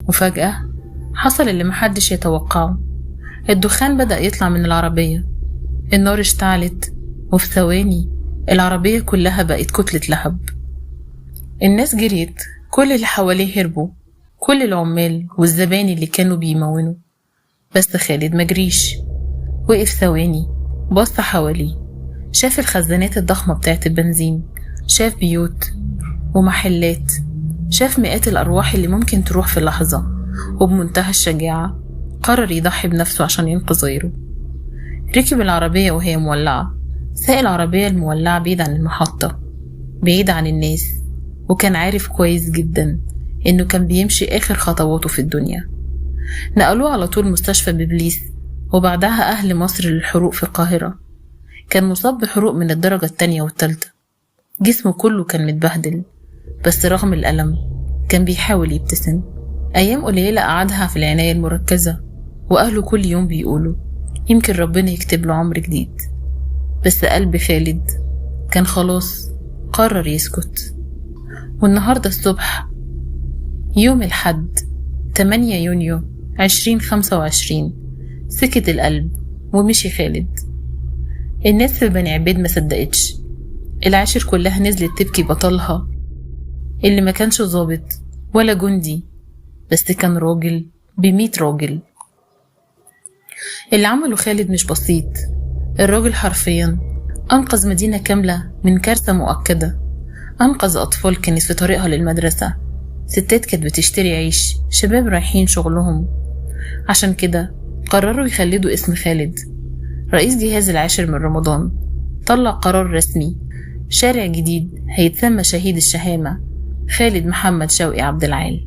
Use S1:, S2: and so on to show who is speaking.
S1: وفجأة حصل اللي محدش يتوقعه. الدخان بدأ يطلع من العربية، النار اشتعلت، وفي ثواني العربية كلها بقت كتلة لهب. الناس جريت، كل اللي حواليه هربوا، كل العمال والزبائن اللي كانوا بيمونوا. بس خالد مجريش، وقف ثواني، بص حواليه، شاف الخزانات الضخمة بتاعت البنزين، شاف بيوت ومحلات، شاف مئات الأرواح اللي ممكن تروح في لحظة، وبمنتهى الشجاعة قرر يضحي بنفسه عشان ينقذ غيره. ركب العربية وهي مولعة، ساق العربية المولعة بعيد عن المحطة، بعيد عن الناس، وكان عارف كويس جدا إنه كان بيمشي آخر خطواته في الدنيا. نقلوه على طول مستشفى ببليس، وبعدها أهل مصر للحروق في القاهرة. كان مصاب بحروق من الدرجة التانية والتالتة، جسمه كله كان متبهدل، بس رغم الألم كان بيحاول يبتسم. أيام قليلة قعدها في العناية المركزة، وأهله كل يوم بيقولوا يمكن ربنا يكتب له عمر جديد. بس قلب خالد كان خلاص قرر يسكت. والنهاردة الصبح يوم الحد 8 يونيو 2025 سكت القلب ومشي خالد. الناس في بني عبيد ما صدقتش، العاشر كلها نزلت تبكي بطلها اللي ما كانش ضابط ولا جندي، بس كان راجل ب100 راجل. اللي عمله خالد مش بسيط، الراجل حرفيا أنقذ مدينة كاملة من كارثة مؤكدة، أنقذ أطفال كانت في طريقها للمدرسة، ستات كانت بتشتري عيش، شباب رايحين شغلهم. عشان كده قرروا يخلدوا اسم خالد. رئيس جهاز العاشر من رمضان طلع قرار رسمي، شارع جديد هيتسمى شهيد الشهامة خالد محمد شوقي عبد العال.